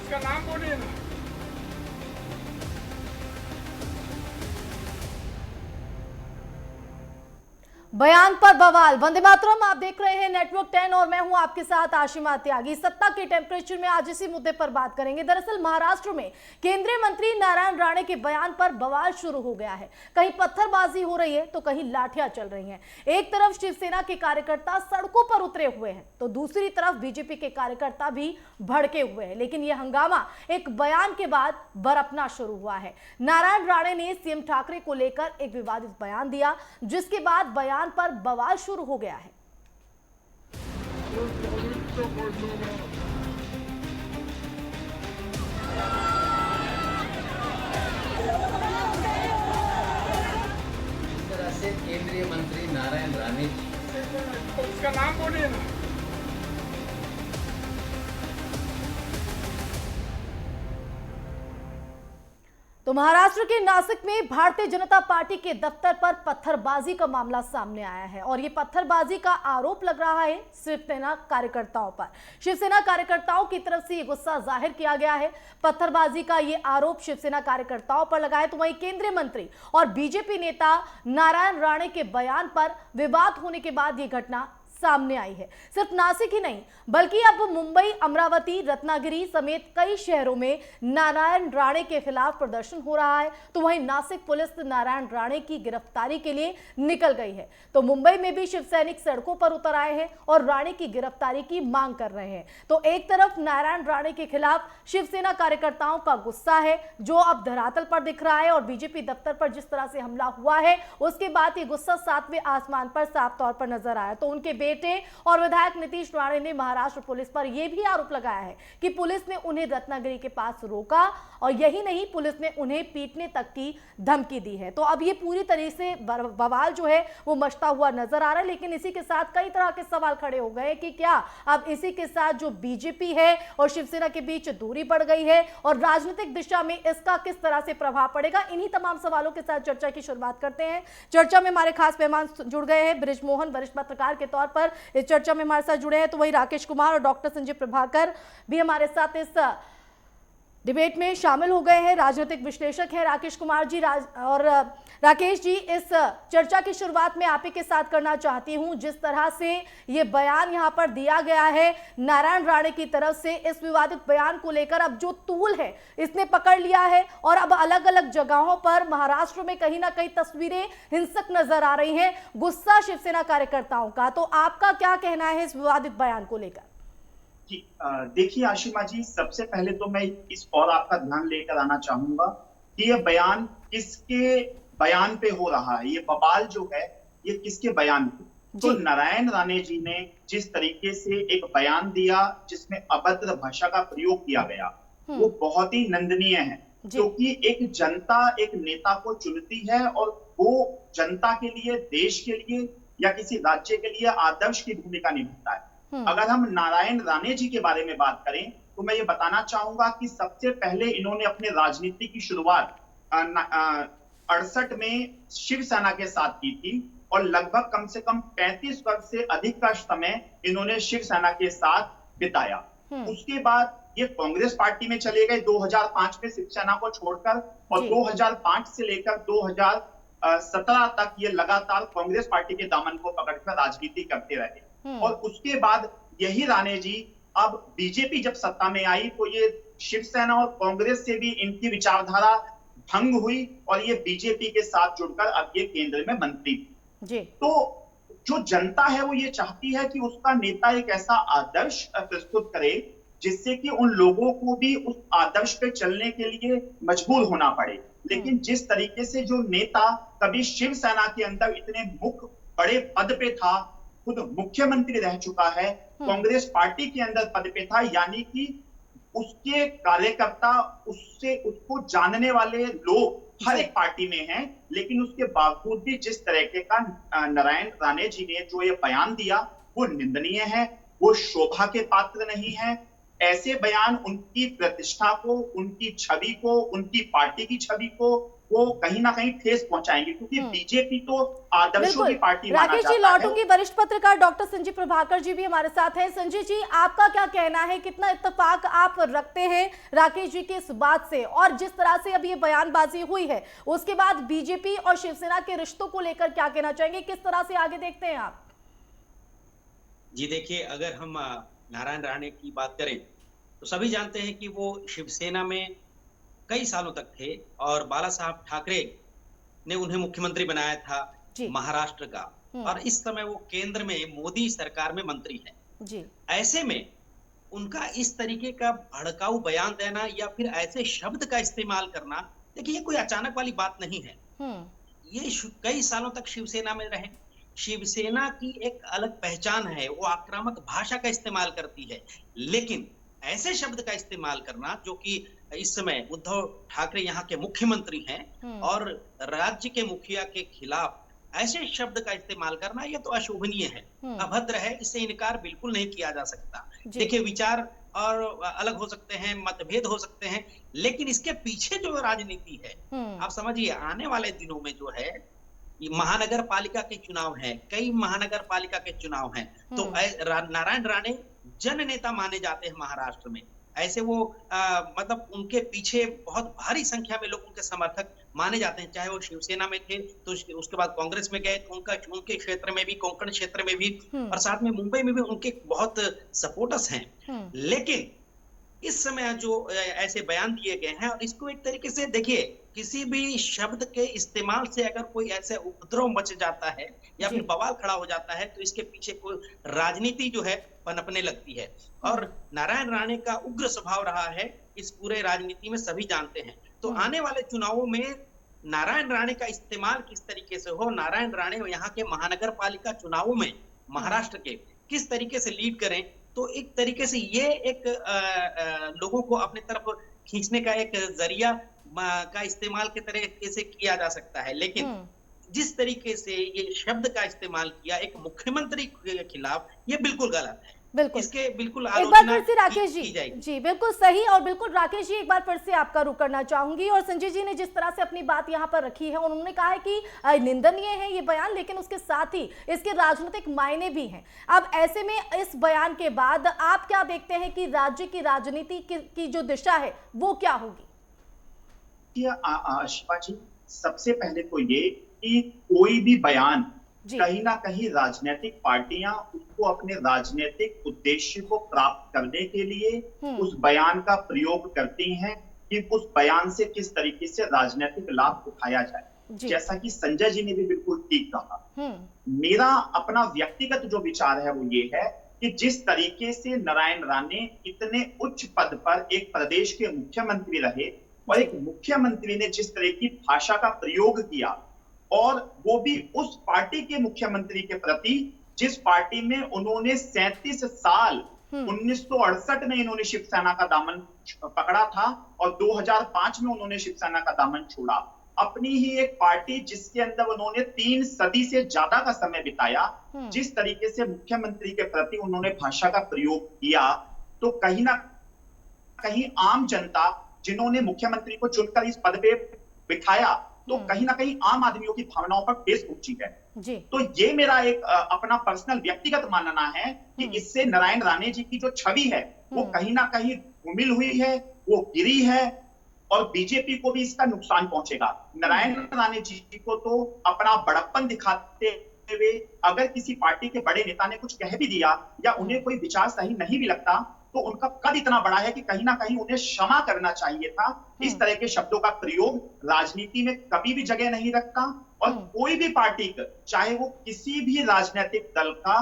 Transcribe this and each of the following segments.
उसका नाम बोलिए ना। बयान पर बवाल। वंदे मातरम, आप देख रहे हैं नेटवर्क 10 और मैं हूं आपके साथ आशिमा त्यागी। सत्ता के टेम्परेचर में आज इसी मुद्दे पर बात करेंगे। दरअसल महाराष्ट्र में केंद्रीय मंत्री नारायण राणे के बयान पर बवाल शुरू हो गया है। कहीं पत्थरबाजी हो रही है तो कहीं लाठियां चल रही हैं। एक तरफ शिवसेना के कार्यकर्ता सड़कों पर उतरे हुए हैं तो दूसरी तरफ बीजेपी के कार्यकर्ता भी भड़के हुए हैं। लेकिन यह हंगामा एक बयान के बाद बरपना शुरू हुआ है। नारायण राणे ने सीएम ठाकरे को लेकर एक विवादित बयान दिया, जिसके बाद बयान पर बवाल शुरू हो गया है। इस तरह से केंद्रीय मंत्री नारायण राणे जी उसका नाम बोलिए ना। तो महाराष्ट्र के नासिक में भारतीय जनता पार्टी के दफ्तर पर पत्थरबाजी का मामला सामने आया है और ये पत्थरबाजी का आरोप लग रहा है शिवसेना कार्यकर्ताओं पर। शिवसेना कार्यकर्ताओं की तरफ से ये गुस्सा जाहिर किया गया है। पत्थरबाजी का ये आरोप शिवसेना कार्यकर्ताओं पर लगा है तो वहीं केंद्रीय मंत्री और बीजेपी नेता नारायण राणे के बयान पर विवाद होने के बाद ये घटना सामने आई है। सिर्फ नासिक ही नहीं बल्कि अब मुंबई, अमरावती, रत्नागिरी समेत कई शहरों में नारायण राणे के खिलाफ प्रदर्शन हो रहा है। तो वहीं नासिक पुलिस नारायण राणे की गिरफ्तारी के लिए निकल गई है। तो मुंबई में भी शिव सैनिक सड़कों पर उतर आए हैं और राणे की गिरफ्तारी की मांग कर रहे हैं। तो एक तरफ नारायण राणे के खिलाफ शिवसेना कार्यकर्ताओं का गुस्सा है जो अब धरातल पर दिख रहा है और बीजेपी दफ्तर पर जिस तरह से हमला हुआ है उसके बाद ये गुस्सा सातवें आसमान पर साफ तौर पर नजर आया। तो उनके बेटे और विधायक नीतीश राणे ने महाराष्ट्र पुलिस पर यह भी आरोप लगाया है कि पुलिस ने उन्हें रत्नागिरी के पास रोका और यही नहीं, पुलिस ने उन्हें पीटने तक की धमकी दी है। तो अब ये पूरी तरह से बवाल जो है वो मचता हुआ नजर आ रहा है। लेकिन इसी के साथ कई तरह के सवाल खड़े हो गए कि क्या अब इसी के साथ जो बीजेपी है और शिवसेना के बीच दूरी बढ़ गई है और राजनीतिक दिशा में इसका किस तरह से प्रभाव पड़ेगा। इन्हीं तमाम सवालों के साथ चर्चा की शुरुआत करते हैं। चर्चा में हमारे खास मेहमान जुड़ गए हैं। बृजमोहन वरिष्ठ पत्रकार के तौर पर इस चर्चा में हमारे साथ जुड़े हैं। तो वही राकेश कुमार और डॉक्टर संजय प्रभाकर भी हमारे साथ इस डिबेट में शामिल हो गए हैं। राजनीतिक विश्लेषक हैं राकेश कुमार जी और राकेश जी, इस चर्चा की शुरुआत में आप ही के साथ करना चाहती हूं। जिस तरह से ये बयान यहां पर दिया गया है नारायण राणे की तरफ से, इस विवादित बयान को लेकर अब जो तूल है इसने पकड़ लिया है और अब अलग अलग जगहों पर महाराष्ट्र में कहीं ना कहीं तस्वीरें हिंसक नजर आ रही हैं, गुस्सा शिवसेना कार्यकर्ताओं का। तो आपका क्या कहना है इस विवादित बयान को लेकर? देखिए आशिमा जी, सबसे पहले तो मैं इस और आपका ध्यान लेकर आना चाहूंगा कि यह बयान किसके बयान पे हो रहा है। ये बवाल जो है ये किसके बयान पे। तो नारायण राणे जी ने जिस तरीके से एक बयान दिया जिसमें अभद्र भाषा का प्रयोग किया गया वो बहुत ही निंदनीय है। क्योंकि एक जनता एक नेता को चुनती है और वो जनता के लिए, देश के लिए या किसी राज्य के लिए आदर्श की भूमिका निभाता है। अगर हम नारायण राणे जी के बारे में बात करें तो मैं ये बताना चाहूंगा कि सबसे पहले इन्होंने अपने राजनीति की शुरुआत 68 में शिवसेना के साथ की थी और लगभग कम से कम 35 वर्ष से अधिक का समय इन्होंने शिवसेना के साथ बिताया। उसके बाद ये कांग्रेस पार्टी में चले गए 2005 में शिवसेना को छोड़कर और 2005 से लेकर 2017 तक ये लगातार कांग्रेस पार्टी के दामन को पकड़कर राजनीति करते रहे। और उसके बाद यही राणे जी अब बीजेपी जब सत्ता में आई तो ये शिवसेना और कांग्रेस से भी इनकी विचारधारा भंग हुई और ये बीजेपी के साथ जुड़कर अब ये केंद्र में मंत्री जी। तो जो जनता है वो ये चाहती है कि उसका नेता एक ऐसा आदर्श प्रस्तुत करे जिससे कि उन लोगों को भी उस आदर्श पे चलने के लिए मजबूर होना पड़े। लेकिन जिस तरीके से जो नेता कभी शिवसेना के अंदर इतने मुख्य बड़े पद पे था, खुद मुख्यमंत्री रह चुका है, कांग्रेस पार्टी के अंदर पद पे था, यानी कि उसके कार्यकर्ता उसको जानने वाले लोग हर एक पार्टी में हैं। लेकिन उसके बावजूद भी जिस तरीके का नारायण राणे जी ने जो ये बयान दिया वो निंदनीय है, वो शोभा के पात्र नहीं है। ऐसे बयान उनकी प्रतिष्ठा को, उनकी छवि को, उनकी पार्टी की छवि को वो कहीं ना कहीं ठेस पहुंचाएंगे, क्योंकि बीजेपी तो आदर्शों की पार्टी माना राकेश जी जाता है। लौटूंगी, वरिष्ठ पत्रकार डॉक्टर संजीव प्रभाकर जी भी हमारे साथ हैं। संजीव जी, आपका क्या कहना है, कितना इत्तेफाक आप रखते हैं राकेश जी की इस बात से, और जिस तरह से अब ये बयानबाजी हुई है उसके बाद बीजेपी और शिवसेना के रिश्तों को लेकर क्या कहना चाहेंगे, किस तरह से आगे देखते हैं आप? जी देखिए, अगर हम नारायण राणे की बात करें तो सभी जानते हैं कि वो शिवसेना में कई सालों तक थे और बाला साहब ठाकरे ने उन्हें मुख्यमंत्री बनाया था महाराष्ट्र का, और इस समय वो केंद्र में मोदी सरकार में मंत्री हैं। जी। ऐसे में उनका इस तरीके का भड़काऊ बयान देना या फिर ऐसे शब्द का इस्तेमाल करना, देखिए ये कोई अचानक वाली बात नहीं है। ये कई सालों तक शिवसेना में रहे। शिवसेना की एक अलग पहचान है, वो आक्रामक भाषा का इस्तेमाल करती है, लेकिन ऐसे शब्द का इस्तेमाल करना जो कि इस समय उद्धव ठाकरे यहाँ के मुख्यमंत्री हैं और राज्य के मुखिया के खिलाफ ऐसे शब्द का इस्तेमाल करना, ये तो अशोभनीय है, अभद्र है, इससे इनकार बिल्कुल नहीं किया जा सकता। देखिए, विचार और अलग हो सकते हैं, मतभेद हो सकते हैं, लेकिन इसके पीछे जो राजनीति है, आप समझिए आने वाले दिनों में जो है महानगर पालिका के चुनाव हैं, कई महानगर पालिका के चुनाव हैं, तो नारायण राणे जन नेता माने जाते हैं महाराष्ट्र में। ऐसे वो मतलब उनके पीछे बहुत भारी संख्या में लोग उनके समर्थक माने जाते हैं, चाहे वो शिवसेना में थे तो उसके बाद कांग्रेस में गए तो उनके क्षेत्र में भी, कोंकण क्षेत्र में भी, और साथ में मुंबई में भी उनके बहुत सपोर्टर्स हैं। लेकिन इस समय जो ऐसे बयान दिए गए हैं, और इसको एक तरीके से देखिए, किसी भी शब्द के इस्तेमाल से अगर कोई ऐसे उपद्रव मच जाता है या फिर बवाल खड़ा हो जाता है तो इसके पीछे कोई राजनीति जो है पनपने लगती है, और नारायण राणे का उग्र स्वभाव रहा है, इस पूरे राजनीति में सभी जानते हैं। तो आने वाले चुनावों में नारायण राणे का इस्तेमाल किस तरीके से हो, नारायण राणे यहाँ के महानगर पालिका चुनावों में महाराष्ट्र के किस तरीके से लीड करें, तो एक तरीके से ये एक लोगों को अपने तरफ खींचने का एक जरिया का इस्तेमाल के तरीके से किया जा सकता है। लेकिन जिस तरीके से ये शब्द का इस्तेमाल किया एक मुख्यमंत्री के खिलाफ, ये बिल्कुल गलत है। बिल्कुल, इसके बिल्कुल एक बार फिर से राकेश की जी बिल्कुल सही, और बिल्कुल राकेश जी एक बार फिर से आपका रुख करना चाहूंगी। और संजय जी ने जिस तरह से अपनी बात यहाँ पर रखी है, उन्होंने कहा है कि निंदनीय है ये बयान, लेकिन उसके साथ ही इसके राजनीतिक मायने भी हैं। अब ऐसे में इस बयान के बाद आप क्या देखते हैं कि राज्य की राजनीति की जो दिशा है वो क्या होगी? शिवा जी, सबसे पहले तो ये कि कोई भी बयान कहीं ना कहीं राजनीतिक पार्टियां उसको अपने राजनीतिक उद्देश्य को प्राप्त करने के लिए उस बयान का प्रयोग करती हैं कि उस बयान से किस तरीके से राजनीतिक लाभ उठाया जाए। जैसा कि संजय जी ने भी बिल्कुल ठीक कहा। मेरा अपना व्यक्तिगत जो विचार है वो ये है कि जिस तरीके से नारायण राणे इतने उच्च पद पर एक प्रदेश के मुख्यमंत्री रहे और एक मुख्यमंत्री ने जिस तरह की भाषा का प्रयोग किया, और वो भी उस पार्टी के मुख्यमंत्री के प्रति जिस पार्टी में उन्होंने 37 साल 1968 में इन्होंने शिवसेना का दामन पकड़ा था और 2005 में उन्होंने शिवसेना का दामन छोड़ा। अपनी ही एक पार्टी जिसके अंदर उन्होंने 3 सदी से ज्यादा का समय बिताया, जिस तरीके से मुख्यमंत्री के प्रति उन्होंने भाषा का प्रयोग किया, तो कहीं ना कहीं आम जनता जिन्होंने मुख्यमंत्री को चुनकर इस पद पे बिठाया, तो कहीं ना कहीं आम आदमियों की भावनाओं पर ठेस पहुंची है। तो ये मेरा एक अपना पर्सनल व्यक्तिगत मानना है कि इससे नारायण राणे जी की जो छवि है वो कहीं ना कहीं धूमिल हुई है, वो गिरी है, और बीजेपी को भी इसका नुकसान पहुंचेगा। नारायण राणे जी को तो अपना बड़प्पन दिखाते हुए अगर किसी पार्टी के बड़े नेता ने कुछ कह भी दिया या उन्हें कोई विचार सही नहीं भी लगता, तो उनका कद इतना बड़ा है कि कहीं ना कहीं उन्हें क्षमा करना चाहिए था। इस तरह के शब्दों का प्रयोग राजनीति में कभी भी जगह नहीं रखता, और कोई भी पार्टी का, चाहे वो किसी भी राजनीतिक दल का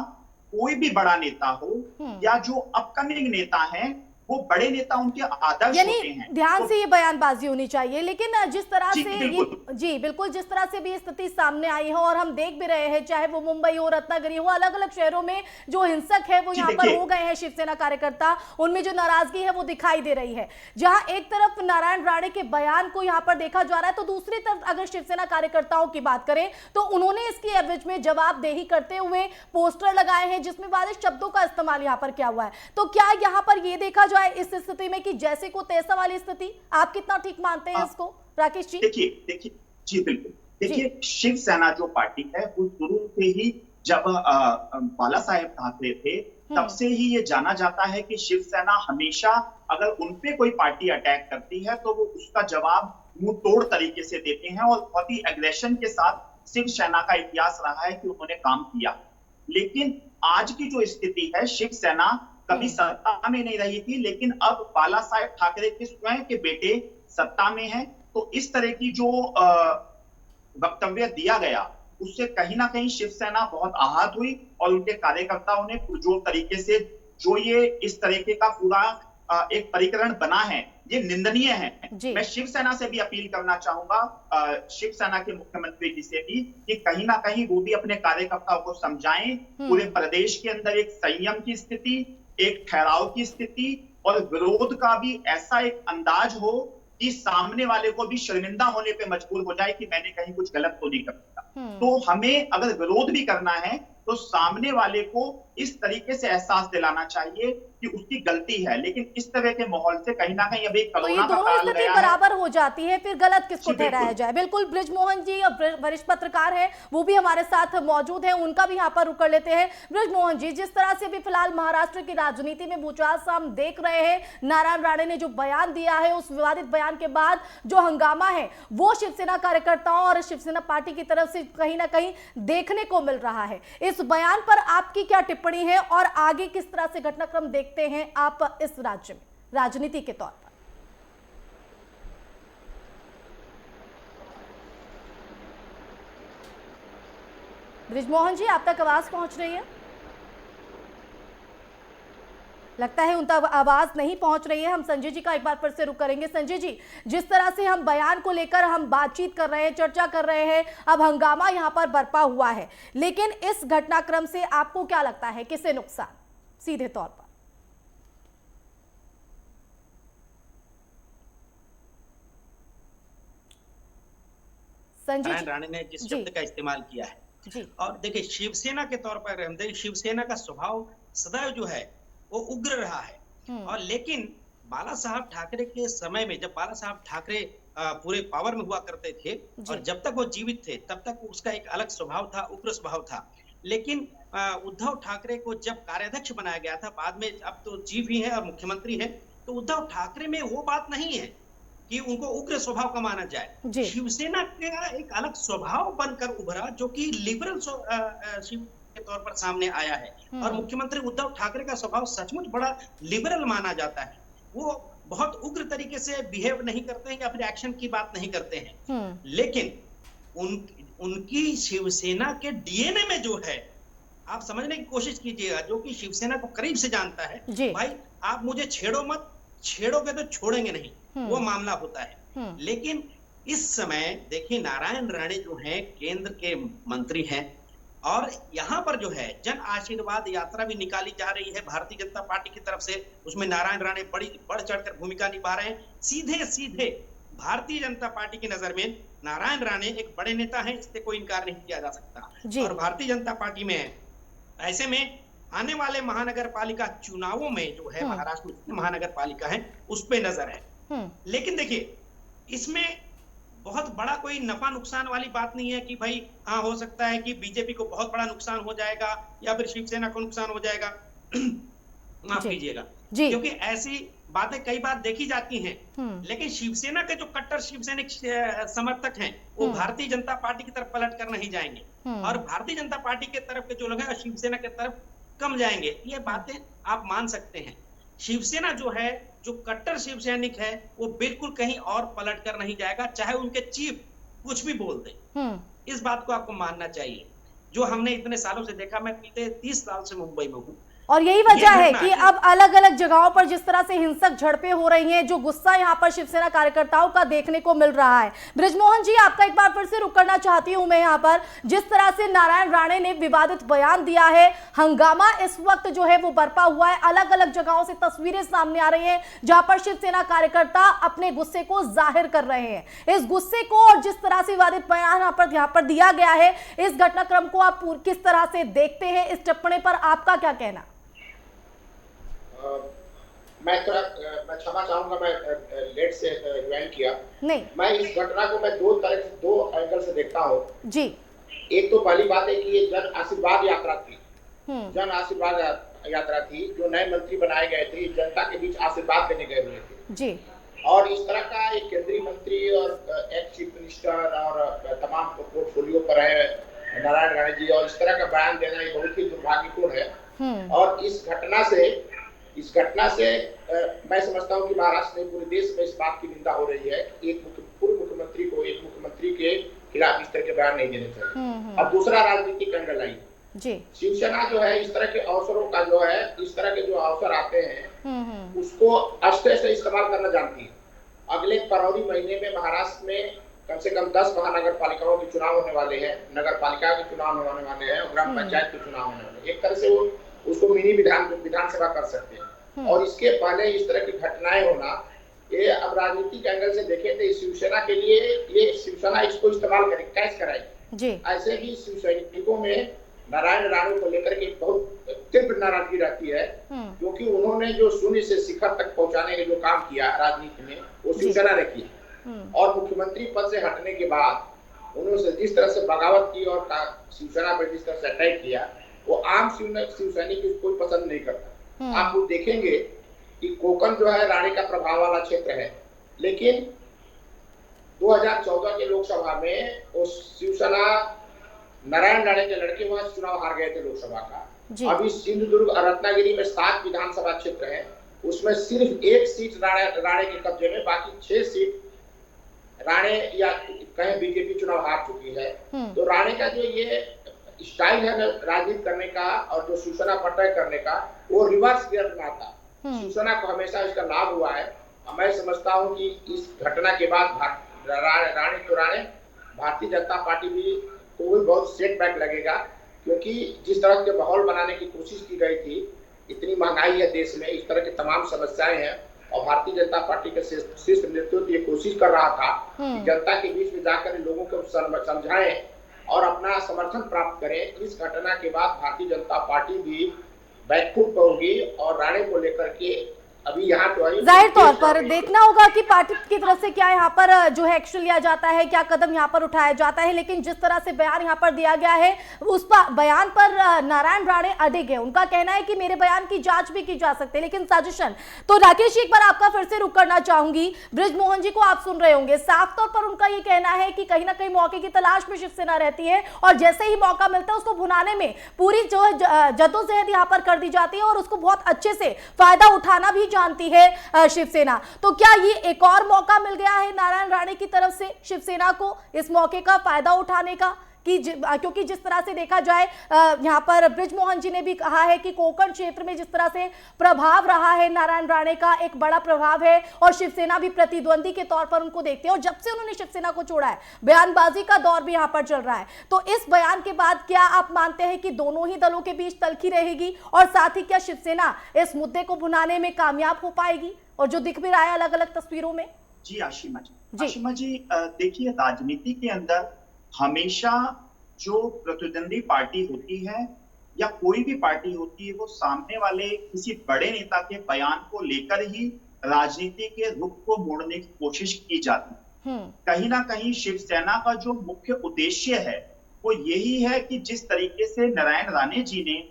कोई भी बड़ा नेता हो या जो अपकमिंग नेता है, वो बड़े नेता उनके आदर्श होते हैं। ध्यान से ये बयानबाजी होनी चाहिए। लेकिन जिस तरह से ये बिल्कुल जिस तरह से भी स्थिति सामने आई है, और हम देख भी रहे हैं, चाहे वो मुंबई हो, रत्नागिरी हो, अलग अलग शहरों में जो हिंसक है वो यहाँ पर हो गए हैं शिवसेना कार्यकर्ता, उनमें जो नाराजगी है वो दिखाई दे रही है। जहां एक तरफ नारायण राणे के बयान को यहाँ पर देखा जा रहा है, तो दूसरी तरफ अगर शिवसेना कार्यकर्ताओं की बात करें तो उन्होंने इसकी एवरेज में जवाबदेही करते हुए पोस्टर लगाए हैं जिसमें वाले शब्दों का इस्तेमाल यहाँ पर किया हुआ है। तो क्या यहाँ पर ये देखा इस स्थिति में कि जैसे को तैसा वाली स्थिति, आप कितना ठीक मानते हैं इसको? राकेश जी? देखिए जी बिल्कुल। देखिए शिवसेना जो पार्टी है वो शुरू से ही, जब बाला साहेब ठाकरे थे तब से ही ये जाना जाता है कि शिवसेना हमेशा अगर उनपे कोई पार्टी अटैक करती है तो वो उसका जवाब मुंह तोड़ तरीके से देते हैं, और बहुत ही एग्रेशन के साथ शिवसेना का इतिहास रहा है कि उन्होंने काम किया। लेकिन आज की जो स्थिति है, शिवसेना कभी सत्ता में नहीं रही थी, लेकिन अब बाला साहेब ठाकरे के स्वयं के बेटे सत्ता में हैं, तो इस तरह की जो वक्तव्य दिया गया उससे कहीं ना कहीं शिवसेना बहुत आहत हुई, और उनके कार्यकर्ताओं ने पुरजोर तरीके से जो ये इस तरीके का पूरा एक परिकरण बना है, ये निंदनीय है। मैं शिवसेना से भी अपील करना चाहूंगा, शिवसेना के मुख्यमंत्री जी से भी, कि कहीं ना कहीं वो भी अपने कार्यकर्ताओं को समझाएं, पूरे प्रदेश के अंदर एक संयम की स्थिति, एक ठहराव की स्थिति और विरोध का भी ऐसा एक अंदाज हो कि सामने वाले को भी शर्मिंदा होने पे मजबूर हो जाए कि मैंने कहीं कुछ गलत तो नहीं कर दिया। तो हमें अगर विरोध भी करना है तो सामने वाले को इस तरीके से एहसास दिलाना चाहिए कि उसकी गलती है, लेकिन इस तरह के माहौल से कहीं ना कहीं अभी तो ये दोनों स्थिति बराबर हो जाती है, फिर गलत किसको ठहराया जाए। बिल्कुल, बृजमोहन जी और वरिष्ठ पत्रकार हैं, वो भी हमारे साथ मौजूद हैं, उनका भी यहाँ पर रुक कर लेते हैं। बृजमोहन जी, जिस तरह से भी फिलहाल महाराष्ट्र की राजनीति में भूचाल सा हम देख रहे हैं, नारायण राणे ने जो बयान दिया है, उस विवादित बयान के बाद जो हंगामा है वो शिवसेना कार्यकर्ताओं और शिवसेना पार्टी की तरफ से कहीं ना कहीं देखने को मिल रहा है। इस बयान पर आपकी क्या टिप्पणी है और आगे किस तरह से घटनाक्रम देखते हैं आप इस राज्य में राजनीति के तौर पर? बृजमोहन जी, आप तक आवाज पहुंच रही है? लगता है उन तक आवाज नहीं पहुंच रही है। हम संजय जी का एक बार फिर से रुक करेंगे। संजय जी, जिस तरह से हम बयान को लेकर हम बातचीत कर रहे हैं, चर्चा कर रहे हैं, अब हंगामा यहां पर बरपा हुआ है, लेकिन इस घटनाक्रम से आपको क्या लगता है, किसे नुकसान सीधे तौर पर? नारायण राणे ने जिस शब्द का इस्तेमाल किया है जी। और देखिए, शिवसेना के तौर पर हम देखें, शिवसेना का स्वभाव सदैव जो है वो उग्र रहा है, और लेकिन बाला साहब ठाकरे के समय में, जब बाला साहब ठाकरे पूरे पावर में हुआ करते थे और जब तक वो जीवित थे तब तक उसका एक अलग स्वभाव था, उग्र स्वभाव था। लेकिन उद्धव ठाकरे को जब कार्याध्यक्ष बनाया गया था, बाद में अब तो चीफ ही है और मुख्यमंत्री है, तो उद्धव ठाकरे में वो बात नहीं है कि उनको उग्र स्वभाव का माना जाए। शिवसेना का एक अलग स्वभाव बनकर उभरा, जो कि लिबरल के तौर पर सामने आया है, और मुख्यमंत्री उद्धव ठाकरे का स्वभाव सचमुच बड़ा लिबरल माना जाता है। वो बहुत उग्र तरीके से बिहेव नहीं करते हैं या फिर एक्शन की बात नहीं करते हैं, लेकिन उनकी शिवसेना के डीएनए में जो है, आप समझने की कोशिश कीजिएगा, जो कि शिवसेना को करीब से जानता है, भाई आप मुझे छेड़ो मत, छेड़ोगे तो छोड़ेंगे नहीं, वो मामला होता है। लेकिन इस समय देखिए, नारायण राणे जो है केंद्र के मंत्री हैं, और यहाँ पर जो है जन आशीर्वाद यात्रा भी निकाली जा रही है भारतीय जनता पार्टी की तरफ से। उसमें नारायण राणे बड़ी बढ़ चढ़कर भूमिका निभा रहे हैं। सीधे सीधे भारतीय जनता पार्टी की नजर में नारायण राणे एक बड़े नेता हैं, इससे कोई इनकार नहीं किया जा सकता, और भारतीय जनता पार्टी में है। ऐसे में आने वाले महानगर पालिका चुनावों में जो है, महाराष्ट्र में महानगर पालिका है, उस पर नजर है। लेकिन देखिए, इसमें बहुत बड़ा कोई नफा नुकसान वाली बात नहीं है कि भाई हाँ, हो सकता है कि बीजेपी को बहुत बड़ा नुकसान हो जाएगा या फिर शिवसेना को नुकसान हो जाएगा। माफ कीजिएगा, क्योंकि ऐसी बातें कई बार देखी जाती हैं, लेकिन शिवसेना के जो कट्टर शिवसैनिक समर्थक हैं, वो भारतीय जनता पार्टी की तरफ पलट कर नहीं जाएंगे, और भारतीय जनता पार्टी के तरफ के जो लोग हैं शिवसेना की तरफ कम जाएंगे। ये बातें आप मान सकते हैं। शिवसेना जो है, जो कट्टर शिव सैनिक है, वो बिल्कुल कहीं और पलट कर नहीं जाएगा, चाहे उनके चीफ कुछ भी बोल दे। इस बात को आपको मानना चाहिए, जो हमने इतने सालों से देखा। मैं बीते 30 साल से मुंबई में हूँ, और यही वजह है कि अब अलग अलग जगहों पर जिस तरह से हिंसक झड़पें हो रही हैं, जो गुस्सा यहाँ पर शिवसेना कार्यकर्ताओं का देखने को मिल रहा है। बृजमोहन जी, आपका एक बार फिर से रुक करना चाहती हूं मैं यहाँ पर। जिस तरह से नारायण राणे ने विवादित बयान दिया है, हंगामा इस वक्त जो है वो बरपा हुआ है, अलग अलग जगहों से तस्वीरें सामने आ रही है जहां पर शिवसेना कार्यकर्ता अपने गुस्से को जाहिर कर रहे हैं। इस गुस्से को और जिस तरह से विवादित बयान यहाँ पर दिया गया है, इस घटनाक्रम को आप किस तरह से देखते हैं? इस टिप्पणी पर आपका क्या कहना? मैं क्षमा चाहूंगा, मैं लेट से ज्वाइन किया। नहीं, मैं इस घटना को मैं दो एंगल से देखता हूँ जी। एक तो पहली बात है कि ये जन आशीर्वाद यात्रा थी, हम्म, यात्रा थी। जो नए मंत्री बनाए गए थे जनता के बीच आशीर्वाद देने गए हुए थे जी। और इस तरह का एक केंद्रीय मंत्री और एक्स चीफ मिनिस्टर और तमाम पोर्टफोलियो पर है नारायण राणे जी, और इस तरह का बयान देना ये बहुत ही दुर्भाग्यपूर्ण है। और इस घटना से मैं समझता हूं कि महाराष्ट्र में पूरे देश में इस बात की निंदा हो रही है कि एक मुख्यमंत्री के खिलाफ इस तरह के बयान नहीं देने चाहिए। अब दूसरा राजनीतिक एंगल आई जी। शिवसेना जो है इस तरह के अवसरों का जो है, इस तरह के जो अवसर आते हैं उसको अस्त्र से इस्तेमाल करना जानती है। अगले फरवरी महीने में महाराष्ट्र में कम से कम 10 महानगर पालिकाओं के चुनाव होने वाले हैं, नगर पालिका के चुनाव होने वाले हैं और ग्राम पंचायत के चुनाव होने वाले हैं। एक तरह से वो उसको मिनी विधानसभा कर सकते हैं। और इसके पहले इस तरह की घटनाएं होना, ये अब राजनीतिक एंगल से देखें तो शिवसेना के लिए ये शिवसेना इसको इस्तेमाल करे, कैश कराएगी जी। ऐसे ही शिव सैनिकों में नारायण राणे को लेकर के बहुत तीव्र नाराजगी रहती है, क्योंकि उन्होंने जो शून्य से शिखर तक पहुंचाने के जो काम किया राजनीति में वो शिवसेना ने किया। और मुख्यमंत्री पद से हटने के बाद उन्होंने जिस तरह से बगावत की और शिवसेना पर जिस तरह से अटैक किया, वो आम शिव सैनिक कोई पसंद नहीं करता। आप लोग देखेंगे कि कोकण जो है राणे का प्रभाव वाला क्षेत्र है, लेकिन 2014 के लोकसभा में वो शिवसेना नारायण राणे के लड़के वहां चुनाव हार गए थे लोकसभा का। अभी सिंधुदुर्ग और रत्नागिरी में 7 विधानसभा क्षेत्र है, उसमें सिर्फ 1 सीट राणे के कब्जे में, बाकी 6 सीट राणे या कहीं बीजेपी चुनाव हार चुकी है। तो राणे का जो ये स्टाइल है राजनीति करने का और जो शिवसेना पर अटैक करने का, वो रिवर्स गियर में आता। शिवसेना को हमेशा इसका लाभ हुआ है। मैं समझता हूँ कि इस घटना के बाद राणे भारतीय जनता पार्टी को भी बहुत सेटबैक लगेगा, क्योंकि जिस तरह के माहौल बनाने की कोशिश की गई थी, इतनी महंगाई है देश में, इस तरह की तमाम समस्याएं हैं, और भारतीय जनता पार्टी के शीर्ष नेतृत्व ये कोशिश कर रहा था कि जनता के बीच में जाकर लोगों को समझाएं और अपना समर्थन प्राप्त करें। इस घटना के बाद भारतीय जनता पार्टी भी बैकफुट होगी और राणे को लेकर के अभी यहाँ तो जाहिर तौर पर देखना होगा कि पार्टी की तरफ से क्या यहाँ पर जो है एक्शन लिया जाता है, क्या कदम यहाँ पर उठाया जाता है। लेकिन जिस तरह से बयान यहाँ पर दिया गया है, उस पर बयान पर नारायण राणे अडिग है। उनका कहना है कि मेरे बयान की जांच भी की जा सकती है, लेकिन सजेशन तो राकेश जी एक बार आपका फिर से रुक करना चाहूंगी। ब्रिजमोहन जी को आप सुन रहे होंगे, साफ तौर पर उनका ये कहना है कि कहीं ना कहीं मौके की तलाश में शिवसेना रहती है और जैसे ही मौका मिलता है उसको भुनाने में पूरी जो है जद्दोजहद यहाँ पर कर दी जाती है और उसको बहुत अच्छे से फायदा उठाना भी जानती है शिवसेना। तो क्या ये एक और मौका मिल गया है नारायण राणे की तरफ से शिवसेना को इस मौके का फायदा उठाने का? क्योंकि जिस तरह से देखा जाए यहाँ पर ब्रिजमोहन जी ने भी कहा है कि कोकण क्षेत्र में जिस तरह से प्रभाव रहा है नारायण राणे का, एक बड़ा प्रभाव है और शिवसेना भी प्रतिद्वंदी के तौर पर उनको देखते हैं। और जब से उन्होंने शिवसेना को छोड़ा है, बयानबाजी का दौर भी यहाँ पर चल रहा है। तो इस बयान के बाद क्या आप मानते हैं कि दोनों ही दलों के बीच तल्खी रहेगी और साथ ही क्या शिवसेना इस मुद्दे को भुनाने में कामयाब हो पाएगी, और जो दिख भी रहा है अलग अलग तस्वीरों में? जी आशिमा जी देखिए, राजनीति के अंदर हमेशा जो प्रतिद्वंदी पार्टी होती है या कोई भी पार्टी होती है, वो सामने वाले किसी बड़े नेता के बयान को लेकर ही राजनीति के रुख को मोड़ने की कोशिश की जाती है। कहीं ना कहीं शिवसेना का जो मुख्य उद्देश्य है वो यही है कि जिस तरीके से नारायण राणे जी ने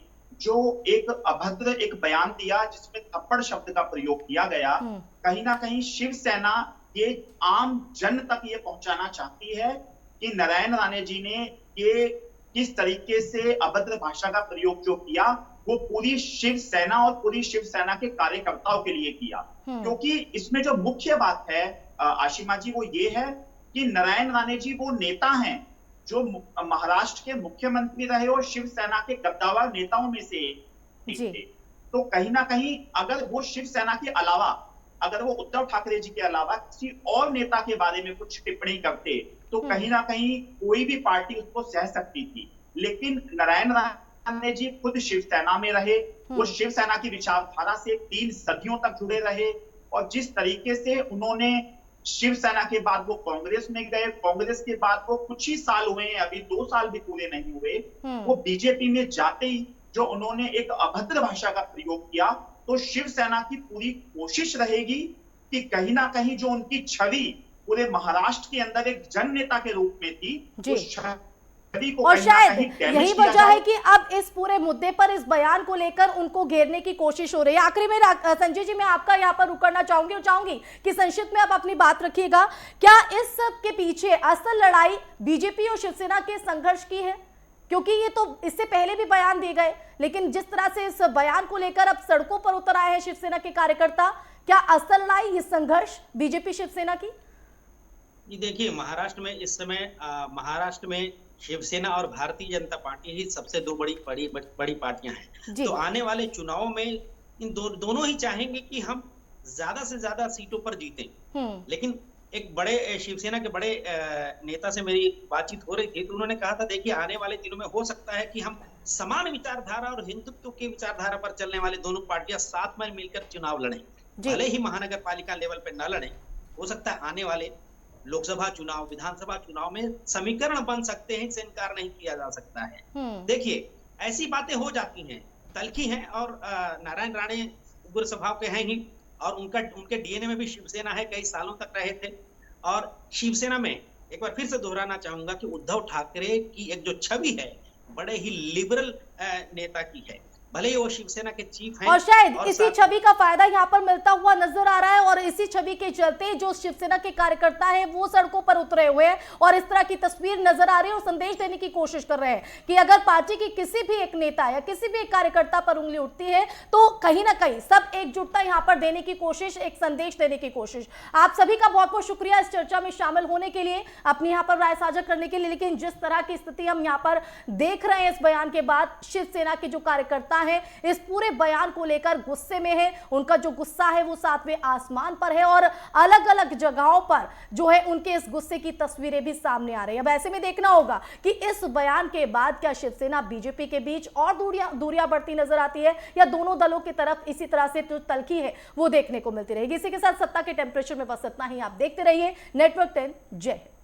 जो एक अभद्र एक बयान दिया जिसमें थप्पड़ शब्द का प्रयोग किया गया, कहीं ना कहीं शिवसेना ये आम जन तक ये पहुंचाना चाहती है कि नारायण राणे जी ने ये किस तरीके से अभद्र भाषा का प्रयोग जो किया वो पूरी शिवसेना और पूरी शिवसेना के कार्यकर्ताओं के लिए किया। क्योंकि इसमें जो मुख्य बात है आशिमा जी वो ये है कि नारायण राणे जी वो नेता हैं जो महाराष्ट्र के मुख्यमंत्री रहे और शिवसेना के गद्दावर नेताओं में से एक थे। तो कहीं ना कहीं अगर वो शिवसेना के अलावा, अगर वो उद्धव ठाकरे जी के अलावा किसी और नेता के बारे में कुछ टिप्पणी करते तो कहीं ना कहीं कोई भी पार्टी उसको सह सकती थी। लेकिन नारायण राणे जी खुद शिवसेना में रहे, वो शिवसेना की विचारधारा से 3 सदियों तक जुड़े रहे, और जिस तरीके से उन्होंने शिवसेना के बाद वो कांग्रेस में गए, कांग्रेस के बाद वो कुछ ही साल हुए, अभी 2 साल भी पूरे नहीं हुए, वो बीजेपी में जाते ही जो उन्होंने एक अभद्र भाषा का प्रयोग किया, तो शिवसेना की पूरी कोशिश रहेगी कि कहीं ना कहीं जो उनकी छवि पूरे महाराष्ट्र के अंदर एक जन नेता के रूप में थी, उस छवि को और कहीं ना शायद कहीं डैमेज यही किया वजह है जाए। कि अब इस पूरे मुद्दे पर, इस बयान को लेकर उनको घेरने की कोशिश हो रही है। आखिरी में संजय जी, मैं आपका यहाँ पर रुक करना चाहूंगी और चाहूंगी कि संक्षिप्त में आप अपनी बात रखिएगा। क्या इस सब के पीछे असल लड़ाई बीजेपी और शिवसेना के संघर्ष की है? क्योंकि ये तो इससे पहले भी बयान दिए गए, लेकिन जिस तरह से इस बयान को लेकर अब सड़कों पर उतर आए हैं शिवसेना के कार्यकर्ता, क्या असल लड़ाई, ये संघर्ष बीजेपी शिवसेना की? ये देखिए, महाराष्ट्र में इस समय महाराष्ट्र में शिवसेना और भारतीय जनता पार्टी ही सबसे दो बड़ी पार्टियां हैं। तो आने वाले चुनावों में इन दोनों ही चाहेंगे कि हम ज्यादा से ज्यादा सीटों पर जीतें। लेकिन एक बड़े शिवसेना के बड़े नेता से मेरी बातचीत हो रही थी, तो उन्होंने कहा था, देखिए आने वाले दिनों में हो सकता है कि हम समान विचारधारा और हिंदुत्व की विचारधारा पर चलने वाले दोनों पार्टियां साथ में मिलकर चुनाव लड़ें। भले ही महानगर पालिका लेवल पर न लड़ें, हो सकता है आने वाले लोकसभा चुनाव, विधानसभा चुनाव में समीकरण बन सकते हैं, इससे इनकार नहीं किया जा सकता है। देखिए, ऐसी बातें हो जाती हैं, तल्खी हैं, और नारायण राणे उग्र स्वभाव के हैं ही, और उनके डीएनए में भी शिवसेना है, कई सालों तक रहे थे। और शिवसेना में एक बार फिर से दोहराना चाहूंगा कि उद्धव ठाकरे की एक जो छवि है, बड़े ही लिबरल नेता की है, भले ही वो शिवसेना के चीफ हैं। और शायद इसी छवि का फायदा यहाँ पर मिलता हुआ नजर आ रहा है, और इसी छवि के चलते जो शिवसेना के कार्यकर्ता हैं वो सड़कों पर उतरे हुए हैं और इस तरह की तस्वीर नजर आ रही है और संदेश देने की कोशिश कर रहे हैं कि अगर पार्टी की किसी भी एक नेता या किसी भी एक कार्यकर्ता पर उंगली उठती है तो कहीं ना कहीं सब एकजुटता यहाँ पर देने की कोशिश, एक संदेश देने की कोशिश। आप सभी का बहुत बहुत शुक्रिया इस चर्चा में शामिल होने के लिए, अपनी यहाँ पर राय साझा करने के लिए। लेकिन जिस तरह की स्थिति हम यहाँ पर देख रहे हैं इस बयान के बाद, शिवसेना के जो कार्यकर्ता है इस पूरे बयान को लेकर गुस्से में है। उनका जो गुस्सा है वो सातवें आसमान पर है और अलग अलग जगहों पर जो है उनके इस गुस्से की तस्वीरें भी सामने आ रही है। अब ऐसे में देखना होगा कि इस बयान के बाद क्या शिवसेना बीजेपी के बीच और दूरियां बढ़ती नजर आती है या दोनों दलों की तरफ इसी तरह से जो तल्खी है वो देखने को मिलती रहेगी। इसी के साथ सत्ता के टेम्परेचर में बस इतना ही। आप देखते रहिए नेटवर्क 10। जय हिंद।